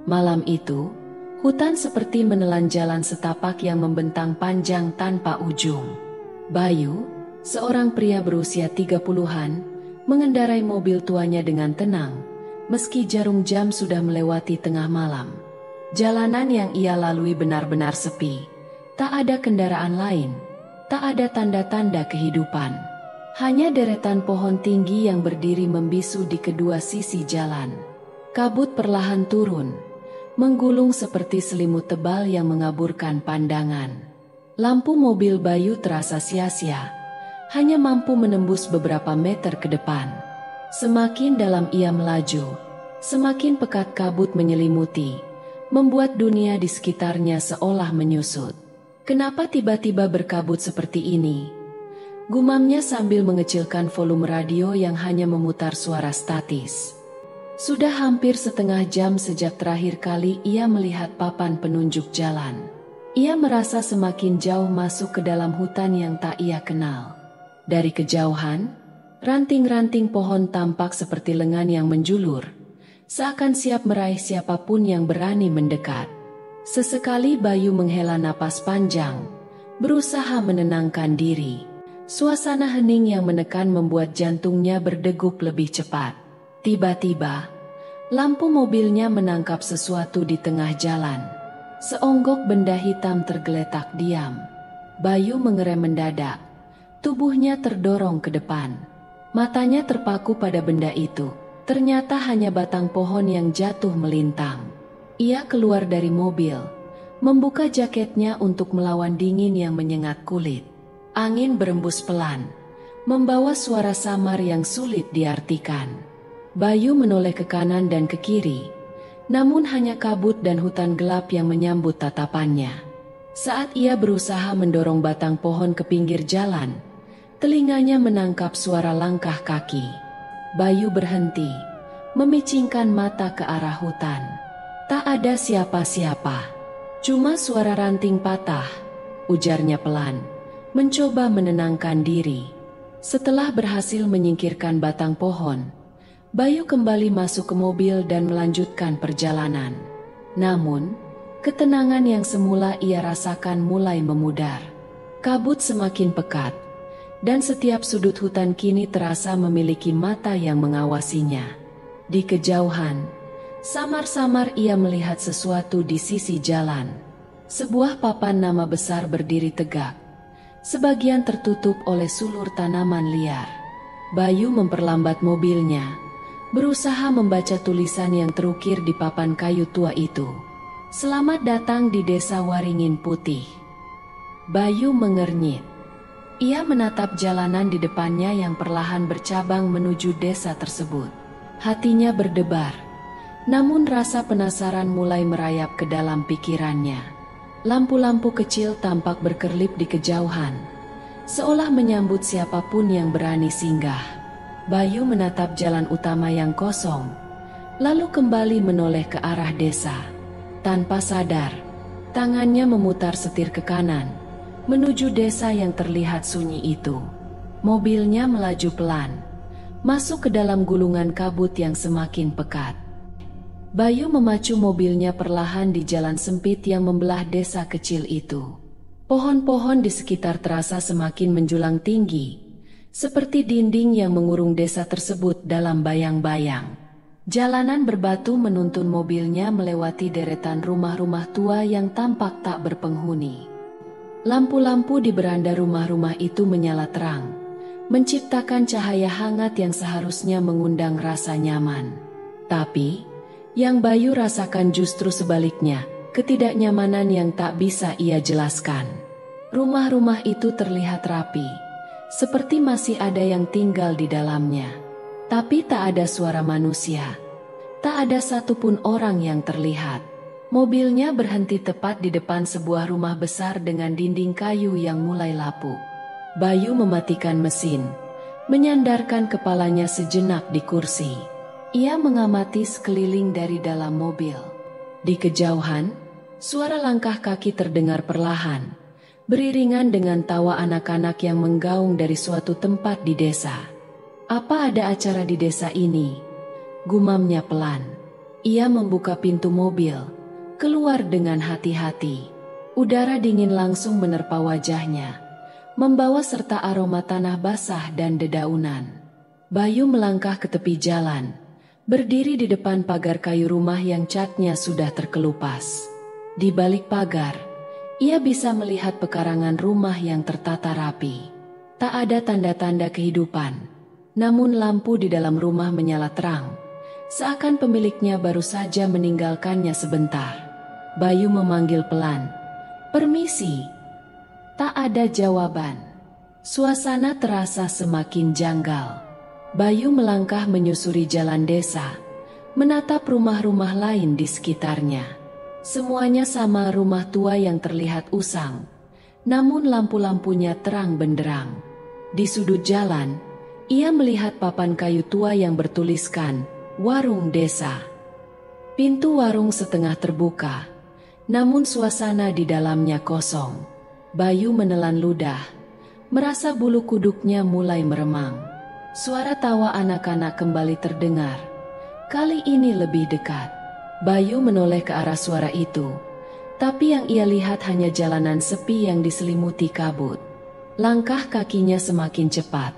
Malam itu, hutan seperti menelan jalan setapak yang membentang panjang tanpa ujung. Bayu, seorang pria berusia 30-an, mengendarai mobil tuanya dengan tenang, meski jarum jam sudah melewati tengah malam. Jalanan yang ia lalui benar-benar sepi. Tak ada kendaraan lain, tak ada tanda-tanda kehidupan. Hanya deretan pohon tinggi yang berdiri membisu di kedua sisi jalan. Kabut perlahan turun, menggulung seperti selimut tebal yang mengaburkan pandangan. Lampu mobil Bayu terasa sia-sia, hanya mampu menembus beberapa meter ke depan. Semakin dalam ia melaju, semakin pekat kabut menyelimuti, membuat dunia di sekitarnya seolah menyusut. Kenapa tiba-tiba berkabut seperti ini? Gumamnya sambil mengecilkan volume radio yang hanya memutar suara statis. Sudah hampir setengah jam sejak terakhir kali ia melihat papan penunjuk jalan. Ia merasa semakin jauh masuk ke dalam hutan yang tak ia kenal. Dari kejauhan, ranting-ranting pohon tampak seperti lengan yang menjulur, seakan siap meraih siapapun yang berani mendekat. Sesekali Bayu menghela napas panjang, berusaha menenangkan diri. Suasana hening yang menekan membuat jantungnya berdegup lebih cepat. Tiba-tiba, lampu mobilnya menangkap sesuatu di tengah jalan. Seonggok benda hitam tergeletak diam. Bayu mengerem mendadak. Tubuhnya terdorong ke depan. Matanya terpaku pada benda itu. Ternyata hanya batang pohon yang jatuh melintang. Ia keluar dari mobil, membuka jaketnya untuk melawan dingin yang menyengat kulit. Angin berembus pelan, membawa suara samar yang sulit diartikan. Bayu menoleh ke kanan dan ke kiri, namun hanya kabut dan hutan gelap yang menyambut tatapannya. Saat ia berusaha mendorong batang pohon ke pinggir jalan, telinganya menangkap suara langkah kaki. Bayu berhenti, memicingkan mata ke arah hutan. Tak ada siapa-siapa, cuma suara ranting patah, ujarnya pelan, mencoba menenangkan diri. Setelah berhasil menyingkirkan batang pohon, Bayu kembali masuk ke mobil dan melanjutkan perjalanan. Namun, ketenangan yang semula ia rasakan mulai memudar. Kabut semakin pekat, dan setiap sudut hutan kini terasa memiliki mata yang mengawasinya. Di kejauhan, samar-samar ia melihat sesuatu di sisi jalan. Sebuah papan nama besar berdiri tegak, sebagian tertutup oleh sulur tanaman liar. Bayu memperlambat mobilnya, berusaha membaca tulisan yang terukir di papan kayu tua itu. Selamat datang di Desa Waringin Putih. Bayu mengernyit. Ia menatap jalanan di depannya yang perlahan bercabang menuju desa tersebut. Hatinya berdebar, namun rasa penasaran mulai merayap ke dalam pikirannya. Lampu-lampu kecil tampak berkerlip di kejauhan, seolah menyambut siapapun yang berani singgah. Bayu menatap jalan utama yang kosong, lalu kembali menoleh ke arah desa. Tanpa sadar, tangannya memutar setir ke kanan, menuju desa yang terlihat sunyi itu. Mobilnya melaju pelan, masuk ke dalam gulungan kabut yang semakin pekat. Bayu memacu mobilnya perlahan di jalan sempit yang membelah desa kecil itu. Pohon-pohon di sekitar terasa semakin menjulang tinggi, seperti dinding yang mengurung desa tersebut dalam bayang-bayang. Jalanan berbatu menuntun mobilnya melewati deretan rumah-rumah tua yang tampak tak berpenghuni. Lampu-lampu di beranda rumah-rumah itu menyala terang, menciptakan cahaya hangat yang seharusnya mengundang rasa nyaman. Tapi, yang Bayu rasakan justru sebaliknya, ketidaknyamanan yang tak bisa ia jelaskan. Rumah-rumah itu terlihat rapi, seperti masih ada yang tinggal di dalamnya. Tapi tak ada suara manusia. Tak ada satupun orang yang terlihat. Mobilnya berhenti tepat di depan sebuah rumah besar dengan dinding kayu yang mulai lapuk. Bayu mematikan mesin, menyandarkan kepalanya sejenak di kursi. Ia mengamati sekeliling dari dalam mobil. Di kejauhan, suara langkah kaki terdengar perlahan, beriringan dengan tawa anak-anak yang menggaung dari suatu tempat di desa. Apa ada acara di desa ini? Gumamnya pelan. Ia membuka pintu mobil, keluar dengan hati-hati. Udara dingin langsung menerpa wajahnya, membawa serta aroma tanah basah dan dedaunan. Bayu melangkah ke tepi jalan, berdiri di depan pagar kayu rumah yang catnya sudah terkelupas. Di balik pagar, ia bisa melihat pekarangan rumah yang tertata rapi. Tak ada tanda-tanda kehidupan, namun lampu di dalam rumah menyala terang, seakan pemiliknya baru saja meninggalkannya sebentar. Bayu memanggil pelan, "Permisi." Tak ada jawaban. Suasana terasa semakin janggal. Bayu melangkah menyusuri jalan desa, menatap rumah-rumah lain di sekitarnya. Semuanya sama, rumah tua yang terlihat usang, namun lampu-lampunya terang benderang. Di sudut jalan, ia melihat papan kayu tua yang bertuliskan "Warung Desa". Pintu warung setengah terbuka, namun suasana di dalamnya kosong. Bayu menelan ludah, merasa bulu kuduknya mulai meremang. Suara tawa anak-anak kembali terdengar, kali ini lebih dekat. Bayu menoleh ke arah suara itu, tapi yang ia lihat hanya jalanan sepi yang diselimuti kabut. Langkah kakinya semakin cepat,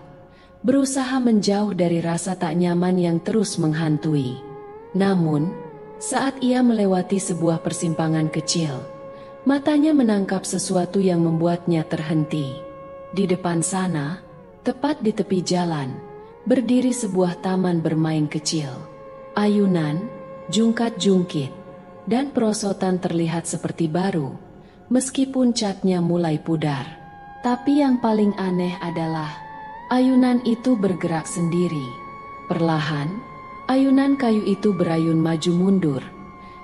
berusaha menjauh dari rasa tak nyaman yang terus menghantui. Namun, saat ia melewati sebuah persimpangan kecil, matanya menangkap sesuatu yang membuatnya terhenti. Di depan sana, tepat di tepi jalan, berdiri sebuah taman bermain kecil. Ayunan, jungkat-jungkit, dan perosotan terlihat seperti baru, meskipun catnya mulai pudar. Tapi yang paling aneh adalah, ayunan itu bergerak sendiri. Perlahan, ayunan kayu itu berayun maju mundur,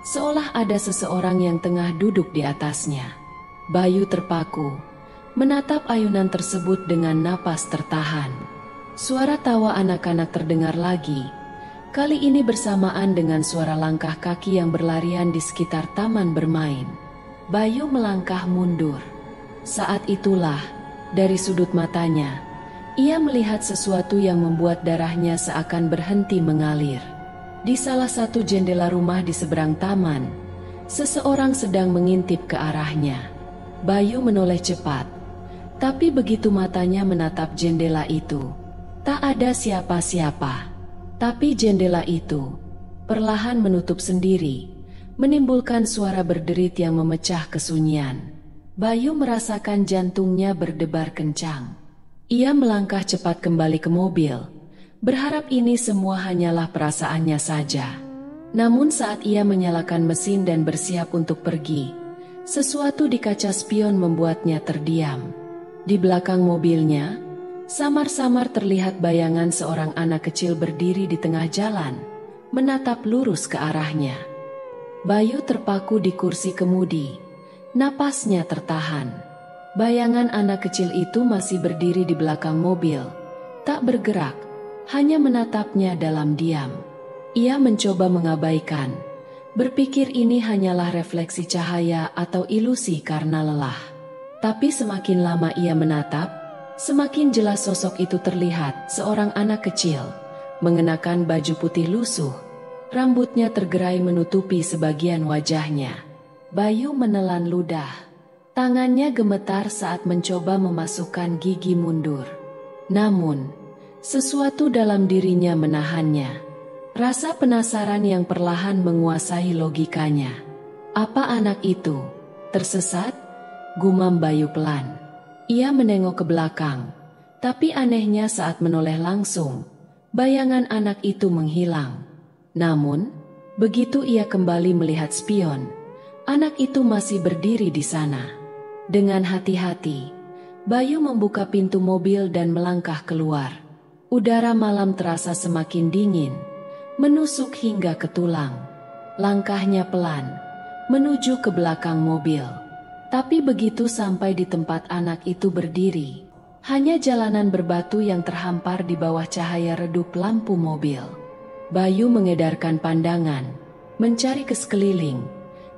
seolah ada seseorang yang tengah duduk di atasnya. Bayu terpaku, menatap ayunan tersebut dengan napas tertahan. Suara tawa anak-anak terdengar lagi, kali ini bersamaan dengan suara langkah kaki yang berlarian di sekitar taman bermain. Bayu melangkah mundur. Saat itulah, dari sudut matanya, ia melihat sesuatu yang membuat darahnya seakan berhenti mengalir. Di salah satu jendela rumah di seberang taman, seseorang sedang mengintip ke arahnya. Bayu menoleh cepat, tapi begitu matanya menatap jendela itu, tak ada siapa-siapa. Tapi jendela itu perlahan menutup sendiri, menimbulkan suara berderit yang memecah kesunyian. Bayu merasakan jantungnya berdebar kencang. Ia melangkah cepat kembali ke mobil, berharap ini semua hanyalah perasaannya saja. Namun saat ia menyalakan mesin dan bersiap untuk pergi, sesuatu di kaca spion membuatnya terdiam. Di belakang mobilnya, samar-samar terlihat bayangan seorang anak kecil berdiri di tengah jalan, menatap lurus ke arahnya. Bayu terpaku di kursi kemudi. Napasnya tertahan. Bayangan anak kecil itu masih berdiri di belakang mobil, tak bergerak, hanya menatapnya dalam diam. Ia mencoba mengabaikan, berpikir ini hanyalah refleksi cahaya atau ilusi karena lelah. Tapi semakin lama ia menatap, semakin jelas sosok itu terlihat, seorang anak kecil, mengenakan baju putih lusuh, rambutnya tergerai menutupi sebagian wajahnya. Bayu menelan ludah. Tangannya gemetar saat mencoba memasukkan gigi mundur. Namun, sesuatu dalam dirinya menahannya. Rasa penasaran yang perlahan menguasai logikanya. Apa anak itu? Tersesat? Gumam Bayu pelan. Ia menengok ke belakang, tapi anehnya saat menoleh langsung, bayangan anak itu menghilang. Namun, begitu ia kembali melihat spion, anak itu masih berdiri di sana. Dengan hati-hati, Bayu membuka pintu mobil dan melangkah keluar. Udara malam terasa semakin dingin, menusuk hingga ke tulang. Langkahnya pelan, menuju ke belakang mobil. Tapi begitu sampai di tempat anak itu berdiri, hanya jalanan berbatu yang terhampar di bawah cahaya redup lampu mobil. Bayu mengedarkan pandangan, mencari ke sekeliling,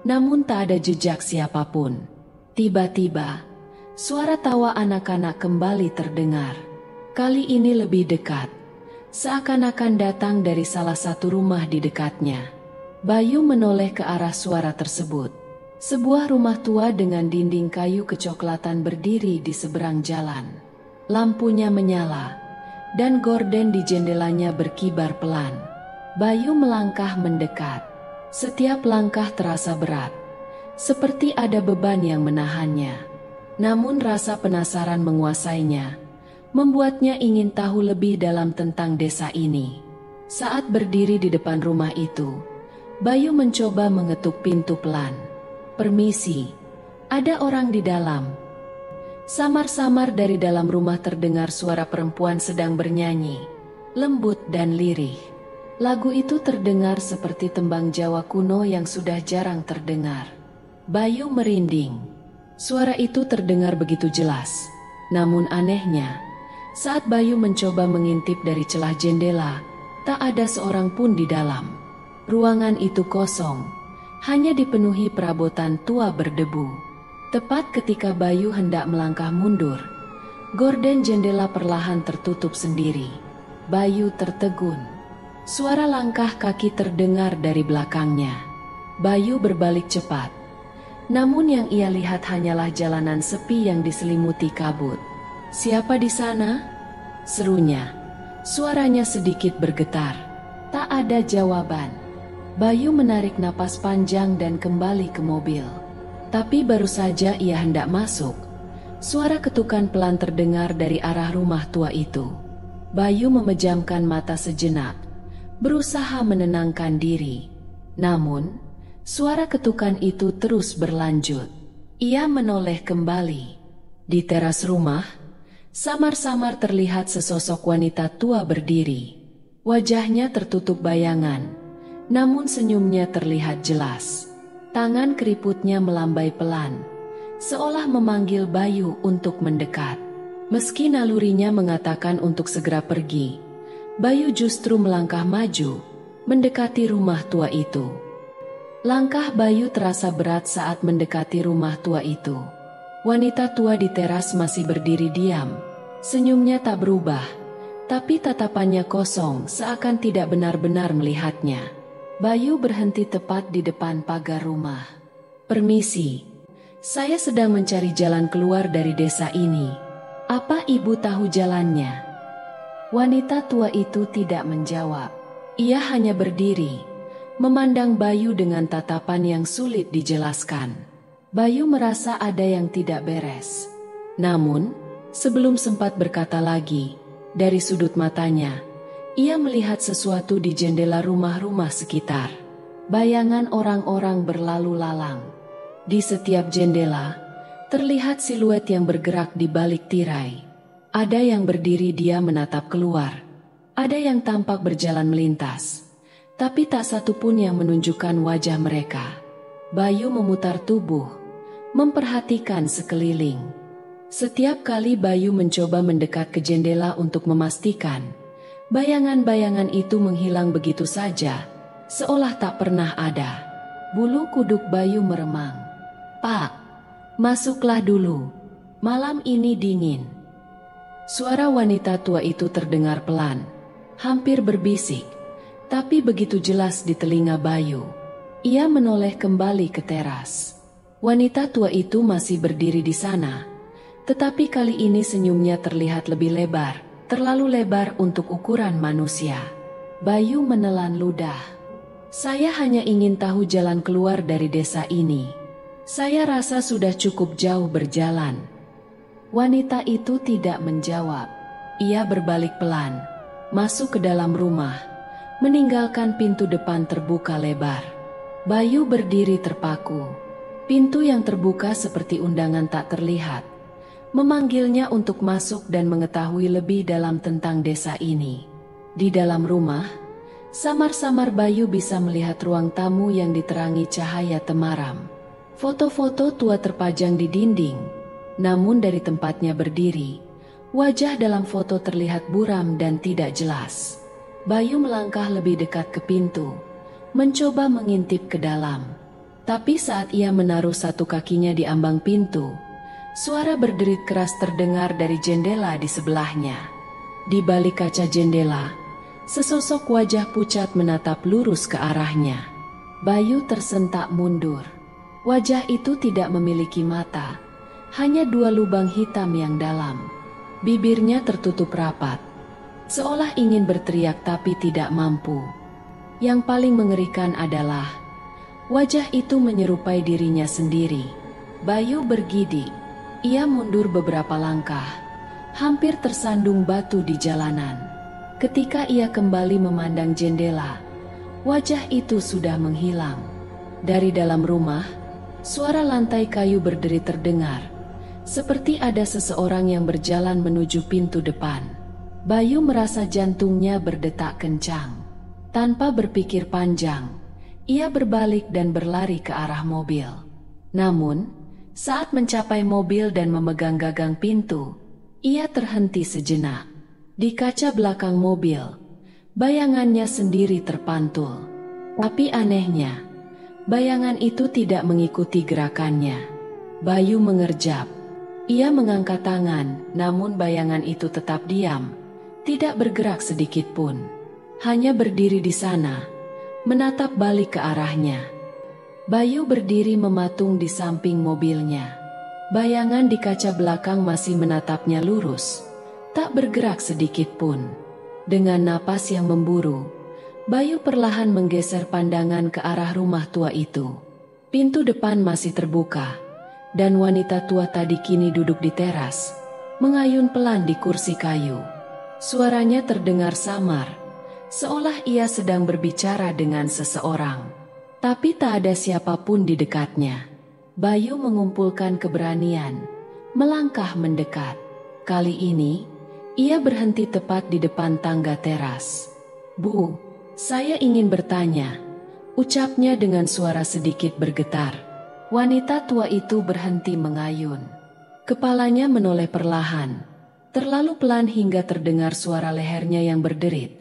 namun tak ada jejak siapapun. Tiba-tiba, suara tawa anak-anak kembali terdengar. Kali ini lebih dekat, seakan-akan datang dari salah satu rumah di dekatnya. Bayu menoleh ke arah suara tersebut. Sebuah rumah tua dengan dinding kayu kecoklatan berdiri di seberang jalan. Lampunya menyala, dan gorden di jendelanya berkibar pelan. Bayu melangkah mendekat. Setiap langkah terasa berat, seperti ada beban yang menahannya. Namun rasa penasaran menguasainya, membuatnya ingin tahu lebih dalam tentang desa ini. Saat berdiri di depan rumah itu, Bayu mencoba mengetuk pintu pelan. "Permisi, ada orang di dalam." Samar-samar dari dalam rumah terdengar suara perempuan sedang bernyanyi, lembut dan lirih. Lagu itu terdengar seperti tembang Jawa kuno yang sudah jarang terdengar. Bayu merinding. Suara itu terdengar begitu jelas. Namun anehnya, saat Bayu mencoba mengintip dari celah jendela, tak ada seorang pun di dalam. Ruangan itu kosong, hanya dipenuhi perabotan tua berdebu. Tepat ketika Bayu hendak melangkah mundur, gorden jendela perlahan tertutup sendiri. Bayu tertegun. Suara langkah kaki terdengar dari belakangnya. Bayu berbalik cepat. Namun yang ia lihat hanyalah jalanan sepi yang diselimuti kabut. "Siapa di sana?" serunya. Suaranya sedikit bergetar. Tak ada jawaban. Bayu menarik napas panjang dan kembali ke mobil. Tapi baru saja ia hendak masuk, suara ketukan pelan terdengar dari arah rumah tua itu. Bayu memejamkan mata sejenak, berusaha menenangkan diri. Namun, suara ketukan itu terus berlanjut. Ia menoleh kembali. Di teras rumah, samar-samar terlihat sesosok wanita tua berdiri. Wajahnya tertutup bayangan, namun senyumnya terlihat jelas. Tangan keriputnya melambai pelan, seolah memanggil Bayu untuk mendekat. Meski nalurinya mengatakan untuk segera pergi, Bayu justru melangkah maju, mendekati rumah tua itu. Langkah Bayu terasa berat saat mendekati rumah tua itu. Wanita tua di teras masih berdiri diam. Senyumnya tak berubah, tapi tatapannya kosong seakan tidak benar-benar melihatnya. Bayu berhenti tepat di depan pagar rumah. "Permisi, saya sedang mencari jalan keluar dari desa ini. Apa ibu tahu jalannya?" Wanita tua itu tidak menjawab. Ia hanya berdiri, memandang Bayu dengan tatapan yang sulit dijelaskan. Bayu merasa ada yang tidak beres. Namun, sebelum sempat berkata lagi, dari sudut matanya, ia melihat sesuatu di jendela rumah-rumah sekitar. Bayangan orang-orang berlalu lalang. Di setiap jendela, terlihat siluet yang bergerak di balik tirai. Ada yang berdiri diam menatap keluar. Ada yang tampak berjalan melintas. Tapi tak satu pun yang menunjukkan wajah mereka. Bayu memutar tubuh, memperhatikan sekeliling. Setiap kali Bayu mencoba mendekat ke jendela untuk memastikan, bayangan-bayangan itu menghilang begitu saja, seolah tak pernah ada. Bulu kuduk Bayu meremang. "Pak, masuklah dulu. Malam ini dingin." Suara wanita tua itu terdengar pelan, hampir berbisik, tapi begitu jelas di telinga Bayu. Ia menoleh kembali ke teras. Wanita tua itu masih berdiri di sana, tetapi kali ini senyumnya terlihat lebih lebar. Terlalu lebar untuk ukuran manusia. Bayu menelan ludah. "Saya hanya ingin tahu jalan keluar dari desa ini. Saya rasa sudah cukup jauh berjalan." Wanita itu tidak menjawab. Ia berbalik pelan, masuk ke dalam rumah, meninggalkan pintu depan terbuka lebar. Bayu berdiri terpaku. Pintu yang terbuka seperti undangan tak terlihat, memanggilnya untuk masuk dan mengetahui lebih dalam tentang desa ini. Di dalam rumah, samar-samar Bayu bisa melihat ruang tamu yang diterangi cahaya temaram. Foto-foto tua terpajang di dinding, namun dari tempatnya berdiri, wajah dalam foto terlihat buram dan tidak jelas. Bayu melangkah lebih dekat ke pintu, mencoba mengintip ke dalam. Tapi saat ia menaruh satu kakinya di ambang pintu, suara berderit keras terdengar dari jendela di sebelahnya. Di balik kaca jendela, sesosok wajah pucat menatap lurus ke arahnya. Bayu tersentak mundur. Wajah itu tidak memiliki mata, hanya 2 lubang hitam yang dalam. Bibirnya tertutup rapat, seolah ingin berteriak tapi tidak mampu. Yang paling mengerikan adalah wajah itu menyerupai dirinya sendiri. Bayu bergidik. Ia mundur beberapa langkah, hampir tersandung batu di jalanan. Ketika ia kembali memandang jendela, wajah itu sudah menghilang. Dari dalam rumah, suara lantai kayu berderi terdengar, seperti ada seseorang yang berjalan menuju pintu depan. Bayu merasa jantungnya berdetak kencang. Tanpa berpikir panjang, ia berbalik dan berlari ke arah mobil. Namun, saat mencapai mobil dan memegang gagang pintu, ia terhenti sejenak. Di kaca belakang mobil, bayangannya sendiri terpantul. Tapi anehnya, bayangan itu tidak mengikuti gerakannya. Bayu mengerjap. Ia mengangkat tangan, namun bayangan itu tetap diam, tidak bergerak sedikit pun. Hanya berdiri di sana, menatap balik ke arahnya. Bayu berdiri mematung di samping mobilnya. Bayangan di kaca belakang masih menatapnya lurus, tak bergerak sedikit pun. Dengan napas yang memburu, Bayu perlahan menggeser pandangan ke arah rumah tua itu. Pintu depan masih terbuka, dan wanita tua tadi kini duduk di teras, mengayun pelan di kursi kayu. Suaranya terdengar samar, seolah ia sedang berbicara dengan seseorang. Tapi tak ada siapapun di dekatnya. Bayu mengumpulkan keberanian, melangkah mendekat. Kali ini, ia berhenti tepat di depan tangga teras. "Bu, saya ingin bertanya," ucapnya dengan suara sedikit bergetar. Wanita tua itu berhenti mengayun. Kepalanya menoleh perlahan, terlalu pelan hingga terdengar suara lehernya yang berderit,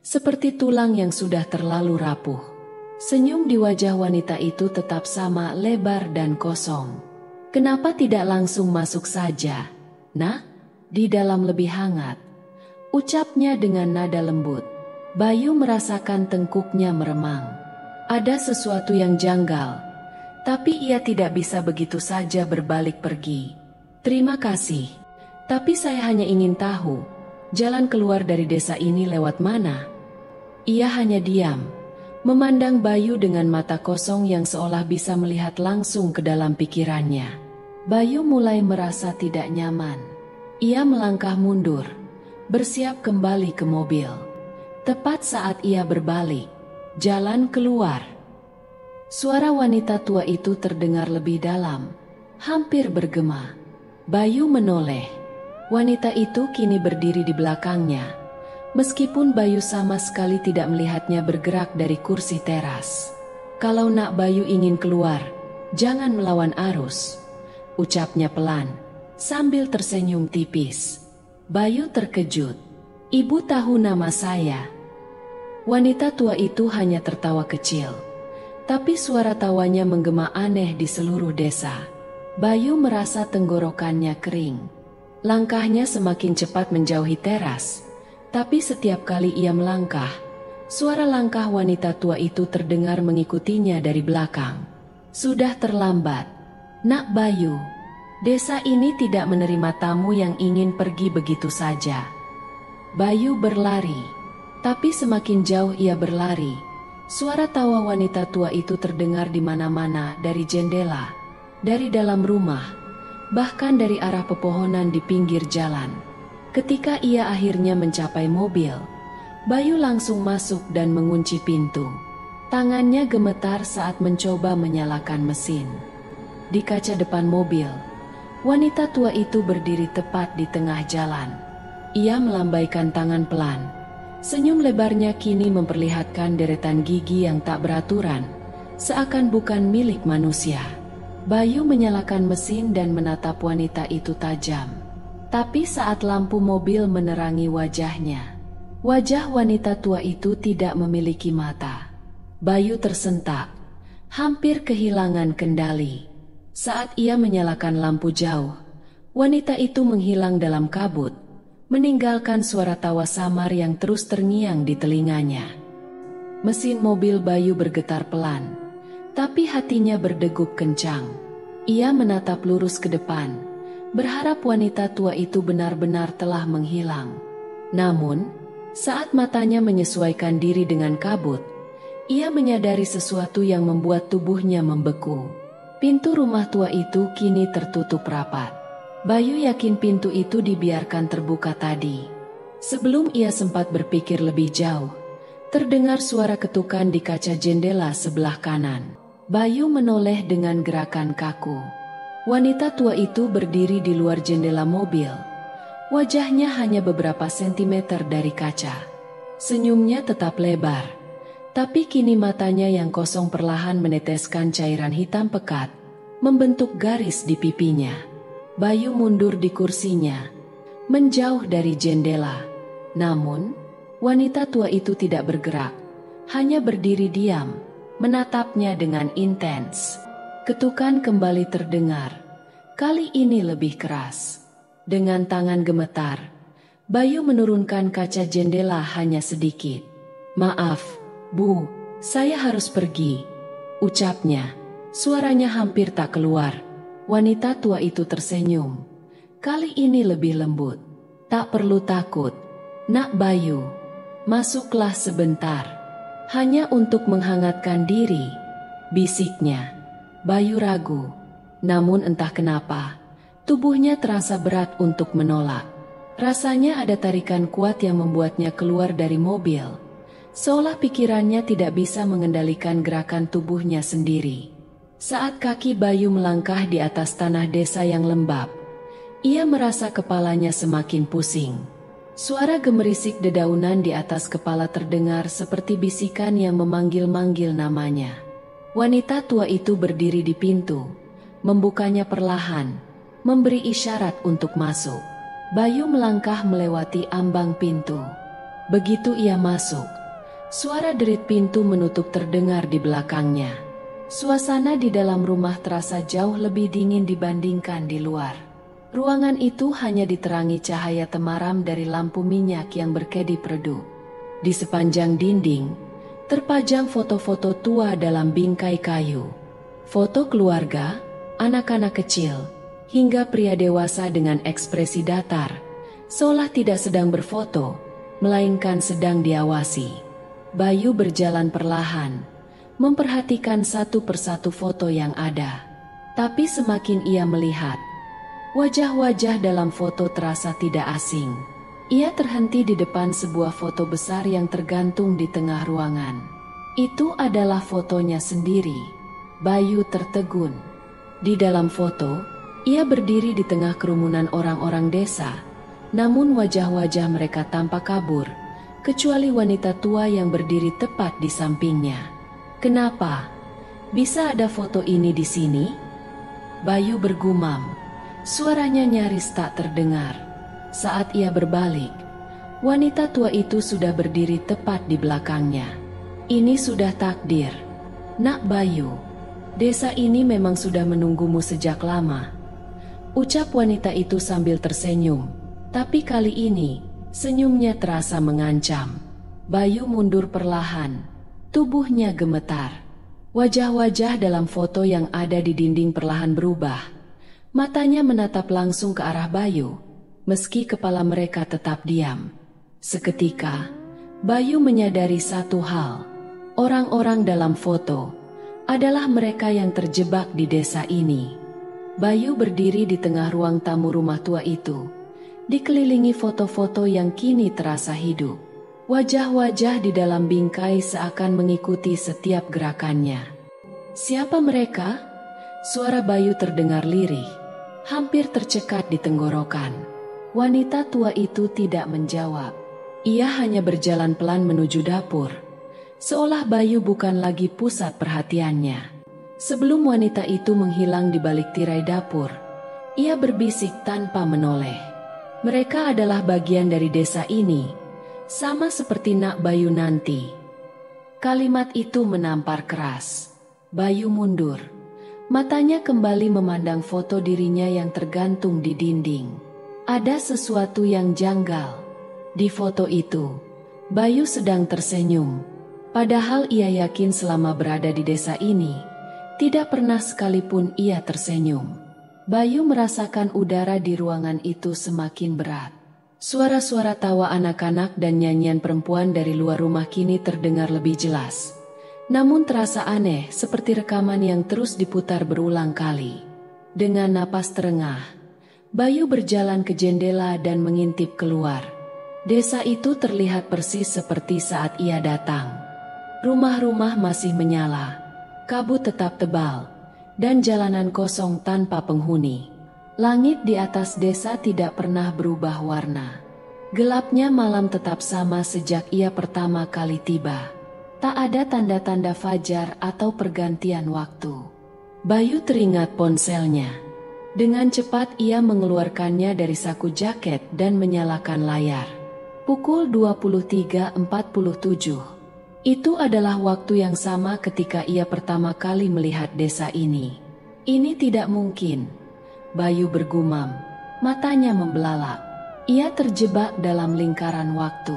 seperti tulang yang sudah terlalu rapuh. Senyum di wajah wanita itu tetap sama lebar dan kosong. "Kenapa tidak langsung masuk saja, Nak? Di dalam lebih hangat," ucapnya dengan nada lembut. Bayu merasakan tengkuknya meremang. Ada sesuatu yang janggal, tapi ia tidak bisa begitu saja berbalik pergi. "Terima kasih, tapi saya hanya ingin tahu, jalan keluar dari desa ini lewat mana?" Ia hanya diam, memandang Bayu dengan mata kosong yang seolah bisa melihat langsung ke dalam pikirannya. Bayu mulai merasa tidak nyaman. Ia melangkah mundur, bersiap kembali ke mobil. Tepat saat ia berbalik, jalan keluar, suara wanita tua itu terdengar lebih dalam, hampir bergema. Bayu menoleh. Wanita itu kini berdiri di belakangnya. Meskipun Bayu sama sekali tidak melihatnya bergerak dari kursi teras. "Kalau Nak Bayu ingin keluar, jangan melawan arus," ucapnya pelan, sambil tersenyum tipis. Bayu terkejut. "Ibu tahu nama saya?" Wanita tua itu hanya tertawa kecil, tapi suara tawanya menggema aneh di seluruh desa. Bayu merasa tenggorokannya kering. Langkahnya semakin cepat menjauhi teras, tapi setiap kali ia melangkah, suara langkah wanita tua itu terdengar mengikutinya dari belakang. "Sudah terlambat, Nak Bayu. Desa ini tidak menerima tamu yang ingin pergi begitu saja." Bayu berlari, tapi semakin jauh ia berlari, suara tawa wanita tua itu terdengar di mana-mana, dari jendela, dari dalam rumah, bahkan dari arah pepohonan di pinggir jalan. Ketika ia akhirnya mencapai mobil, Bayu langsung masuk dan mengunci pintu. Tangannya gemetar saat mencoba menyalakan mesin. Di kaca depan mobil, wanita tua itu berdiri tepat di tengah jalan. Ia melambaikan tangan pelan. Senyum lebarnya kini memperlihatkan deretan gigi yang tak beraturan, seakan bukan milik manusia. Bayu menyalakan mesin dan menatap wanita itu tajam. Tapi saat lampu mobil menerangi wajahnya, wajah wanita tua itu tidak memiliki mata. Bayu tersentak, hampir kehilangan kendali. Saat ia menyalakan lampu jauh, wanita itu menghilang dalam kabut, meninggalkan suara tawa samar yang terus terngiang di telinganya. Mesin mobil Bayu bergetar pelan, tapi hatinya berdegup kencang. Ia menatap lurus ke depan, berharap wanita tua itu benar-benar telah menghilang. Namun, saat matanya menyesuaikan diri dengan kabut, ia menyadari sesuatu yang membuat tubuhnya membeku. Pintu rumah tua itu kini tertutup rapat. Bayu yakin pintu itu dibiarkan terbuka tadi. Sebelum ia sempat berpikir lebih jauh, terdengar suara ketukan di kaca jendela sebelah kanan. Bayu menoleh dengan gerakan kaku. Wanita tua itu berdiri di luar jendela mobil. Wajahnya hanya beberapa sentimeter dari kaca. Senyumnya tetap lebar, tapi kini matanya yang kosong perlahan meneteskan cairan hitam pekat, membentuk garis di pipinya. Bayu mundur di kursinya, menjauh dari jendela. Namun, wanita tua itu tidak bergerak, hanya berdiri diam, menatapnya dengan intens. Ketukan kembali terdengar, kali ini lebih keras. Dengan tangan gemetar, Bayu menurunkan kaca jendela hanya sedikit. "Maaf, Bu, saya harus pergi," ucapnya. Suaranya hampir tak keluar. Wanita tua itu tersenyum. Kali ini lebih lembut. "Tak perlu takut, Nak Bayu. Masuklah sebentar. Hanya untuk menghangatkan diri," bisiknya. Bayu ragu. Namun entah kenapa, tubuhnya terasa berat untuk menolak. Rasanya ada tarikan kuat yang membuatnya keluar dari mobil, seolah pikirannya tidak bisa mengendalikan gerakan tubuhnya sendiri. Saat kaki Bayu melangkah di atas tanah desa yang lembab, ia merasa kepalanya semakin pusing. Suara gemerisik dedaunan di atas kepala terdengar seperti bisikan yang memanggil-manggil namanya. Wanita tua itu berdiri di pintu, membukanya perlahan, memberi isyarat untuk masuk. Bayu melangkah melewati ambang pintu. Begitu ia masuk, suara derit pintu menutup terdengar di belakangnya. Suasana di dalam rumah terasa jauh lebih dingin dibandingkan di luar. Ruangan itu hanya diterangi cahaya temaram dari lampu minyak yang berkedip redup. Di sepanjang dinding terpajang foto-foto tua dalam bingkai kayu. Foto keluarga, anak-anak kecil, hingga pria dewasa dengan ekspresi datar, seolah tidak sedang berfoto, melainkan sedang diawasi. Bayu berjalan perlahan, memperhatikan satu persatu foto yang ada. Tapi semakin ia melihat, wajah-wajah dalam foto terasa tidak asing. Ia terhenti di depan sebuah foto besar yang tergantung di tengah ruangan. Itu adalah fotonya sendiri. Bayu tertegun. Di dalam foto, ia berdiri di tengah kerumunan orang-orang desa, namun wajah-wajah mereka tampak kabur, kecuali wanita tua yang berdiri tepat di sampingnya. "Kenapa bisa ada foto ini di sini?" Bayu bergumam. Suaranya nyaris tak terdengar. Saat ia berbalik, wanita tua itu sudah berdiri tepat di belakangnya. "Ini sudah takdir, Nak Bayu. Desa ini memang sudah menunggumu sejak lama," ucap wanita itu sambil tersenyum. Tapi kali ini, senyumnya terasa mengancam. Bayu mundur perlahan, tubuhnya gemetar. Wajah-wajah dalam foto yang ada di dinding perlahan berubah. Matanya menatap langsung ke arah Bayu, meski kepala mereka tetap diam. Seketika, Bayu menyadari satu hal. Orang-orang dalam foto adalah mereka yang terjebak di desa ini. Bayu berdiri di tengah ruang tamu rumah tua itu, dikelilingi foto-foto yang kini terasa hidup. Wajah-wajah di dalam bingkai seakan mengikuti setiap gerakannya. "Siapa mereka?" Suara Bayu terdengar lirih, hampir tercekat di tenggorokan. Wanita tua itu tidak menjawab. Ia hanya berjalan pelan menuju dapur, seolah Bayu bukan lagi pusat perhatiannya. Sebelum wanita itu menghilang di balik tirai dapur, ia berbisik tanpa menoleh. "Mereka adalah bagian dari desa ini, sama seperti Nak Bayu nanti." Kalimat itu menampar keras. Bayu mundur. Matanya kembali memandang foto dirinya yang tergantung di dinding. Ada sesuatu yang janggal. Di foto itu, Bayu sedang tersenyum, Padahal ia yakin selama berada di desa ini, tidak pernah sekalipun ia tersenyum. Bayu merasakan udara di ruangan itu semakin berat. Suara-suara tawa anak-anak dan nyanyian perempuan dari luar rumah kini terdengar lebih jelas. Namun terasa aneh seperti rekaman yang terus diputar berulang kali. Dengan napas terengah, Bayu berjalan ke jendela dan mengintip keluar. Desa itu terlihat persis seperti saat ia datang. Rumah-rumah masih menyala, kabut tetap tebal, dan jalanan kosong tanpa penghuni. Langit di atas desa tidak pernah berubah warna. Gelapnya malam tetap sama sejak ia pertama kali tiba. Tak ada tanda-tanda fajar atau pergantian waktu. Bayu teringat ponselnya. Dengan cepat ia mengeluarkannya dari saku jaket dan menyalakan layar. Pukul 23.47. Itu adalah waktu yang sama ketika ia pertama kali melihat desa ini. Ini tidak mungkin, Bayu bergumam. Matanya membelalak. Ia terjebak dalam lingkaran waktu.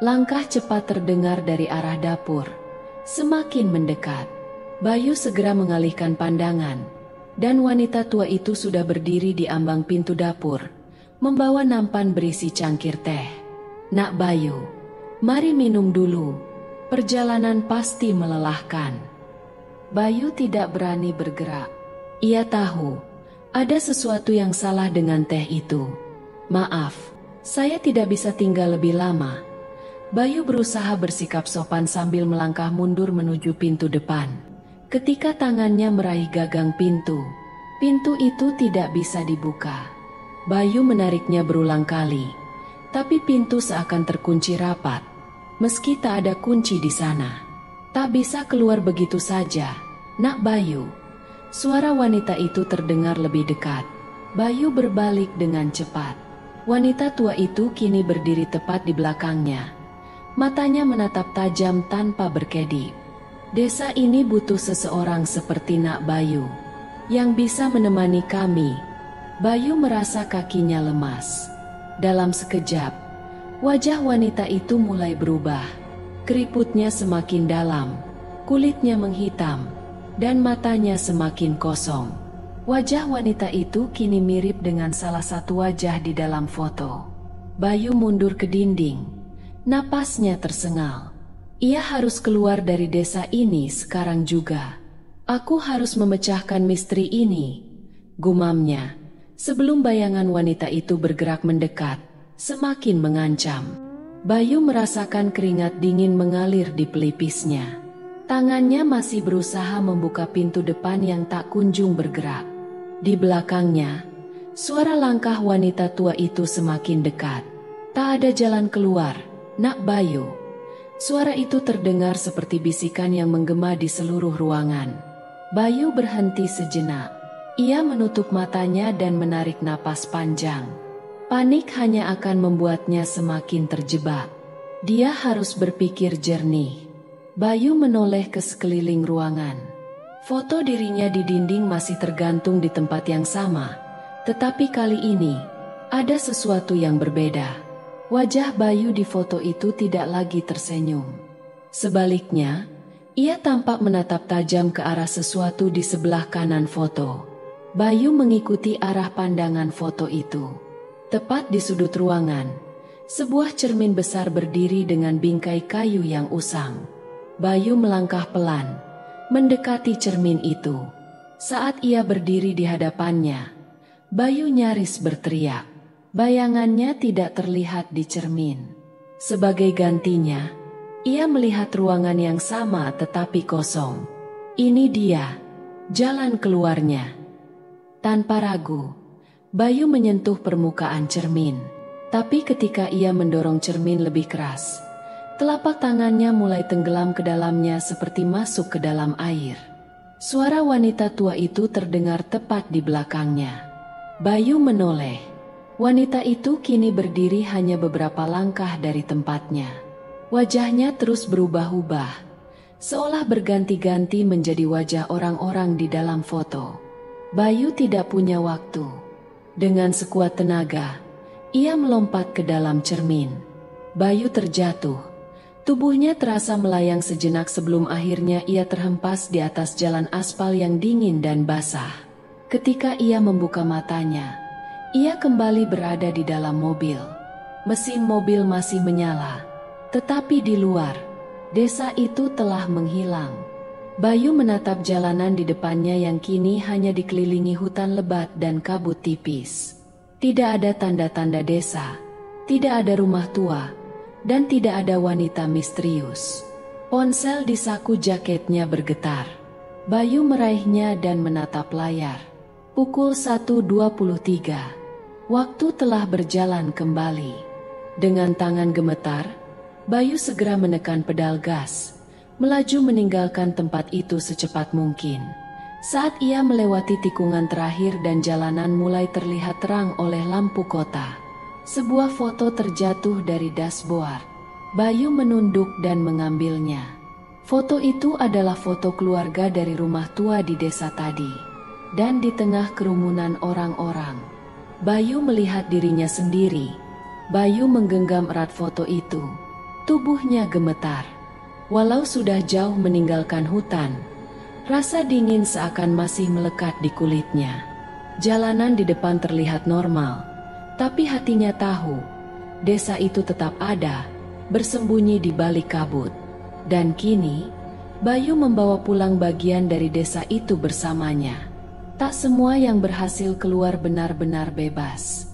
Langkah cepat terdengar dari arah dapur. Semakin mendekat. Bayu segera mengalihkan pandangan. Dan wanita tua itu sudah berdiri di ambang pintu dapur, membawa nampan berisi cangkir teh. Nak Bayu, mari minum dulu. Perjalanan pasti melelahkan. Bayu tidak berani bergerak. Ia tahu, ada sesuatu yang salah dengan teh itu. Maaf, saya tidak bisa tinggal lebih lama. Bayu berusaha bersikap sopan sambil melangkah mundur menuju pintu depan. Ketika tangannya meraih gagang pintu, pintu itu tidak bisa dibuka. Bayu menariknya berulang kali, tapi pintu seakan terkunci rapat. Meski tak ada kunci di sana, tak bisa keluar begitu saja. Nak Bayu, suara wanita itu terdengar lebih dekat. Bayu berbalik dengan cepat. Wanita tua itu kini berdiri tepat di belakangnya. Matanya menatap tajam tanpa berkedip. Desa ini butuh seseorang seperti Nak Bayu, yang bisa menemani kami. Bayu merasa kakinya lemas. Dalam sekejap, wajah wanita itu mulai berubah. Keriputnya semakin dalam, kulitnya menghitam, dan matanya semakin kosong. Wajah wanita itu kini mirip dengan salah satu wajah di dalam foto. Bayu mundur ke dinding. Napasnya tersengal. Ia harus keluar dari desa ini sekarang juga. Aku harus memecahkan misteri ini, gumamnya. Sebelum bayangan wanita itu bergerak mendekat, semakin mengancam. Bayu merasakan keringat dingin mengalir di pelipisnya. Tangannya masih berusaha membuka pintu depan yang tak kunjung bergerak. Di belakangnya, suara langkah wanita tua itu semakin dekat. Tak ada jalan keluar, Nak Bayu. Suara itu terdengar seperti bisikan yang menggema di seluruh ruangan. Bayu berhenti sejenak. Ia menutup matanya dan menarik napas panjang. Panik hanya akan membuatnya semakin terjebak. Dia harus berpikir jernih. Bayu menoleh ke sekeliling ruangan. Foto dirinya di dinding masih tergantung di tempat yang sama. Tetapi kali ini, ada sesuatu yang berbeda. Wajah Bayu di foto itu tidak lagi tersenyum. Sebaliknya, ia tampak menatap tajam ke arah sesuatu di sebelah kanan foto. Bayu mengikuti arah pandangan foto itu. Tepat di sudut ruangan, sebuah cermin besar berdiri dengan bingkai kayu yang usang. Bayu melangkah pelan, mendekati cermin itu. Saat ia berdiri di hadapannya, Bayu nyaris berteriak. Bayangannya tidak terlihat di cermin. Sebagai gantinya, ia melihat ruangan yang sama tetapi kosong. Ini dia, jalan keluarnya. Tanpa ragu, Bayu menyentuh permukaan cermin. Tapi ketika ia mendorong cermin lebih keras, telapak tangannya mulai tenggelam ke dalamnya seperti masuk ke dalam air. Suara wanita tua itu terdengar tepat di belakangnya. Bayu menoleh. Wanita itu kini berdiri hanya beberapa langkah dari tempatnya. Wajahnya terus berubah-ubah, seolah berganti-ganti menjadi wajah orang-orang di dalam foto. Bayu tidak punya waktu. Dengan sekuat tenaga, ia melompat ke dalam cermin. Bayu terjatuh, Tubuhnya terasa melayang sejenak sebelum akhirnya ia terhempas di atas jalan aspal yang dingin dan basah. Ketika ia membuka matanya, ia kembali berada di dalam mobil. Mesin mobil masih menyala, tetapi di luar, desa itu telah menghilang. Bayu menatap jalanan di depannya yang kini hanya dikelilingi hutan lebat dan kabut tipis. Tidak ada tanda-tanda desa, tidak ada rumah tua, dan tidak ada wanita misterius. Ponsel di saku jaketnya bergetar. Bayu meraihnya dan menatap layar. Pukul 1.23. Waktu telah berjalan kembali. Dengan tangan gemetar, Bayu segera menekan pedal gas, melaju meninggalkan tempat itu secepat mungkin. Saat ia melewati tikungan terakhir dan jalanan mulai terlihat terang oleh lampu kota, sebuah foto terjatuh dari dashboard. Bayu menunduk dan mengambilnya. Foto itu adalah foto keluarga dari rumah tua di desa tadi. Dan di tengah kerumunan orang-orang, Bayu melihat dirinya sendiri. Bayu menggenggam erat foto itu. Tubuhnya gemetar. Walau sudah jauh meninggalkan hutan, rasa dingin seakan masih melekat di kulitnya. Jalanan di depan terlihat normal, tapi hatinya tahu, desa itu tetap ada, bersembunyi di balik kabut. Dan kini, Bayu membawa pulang bagian dari desa itu bersamanya. Tak semua yang berhasil keluar benar-benar bebas.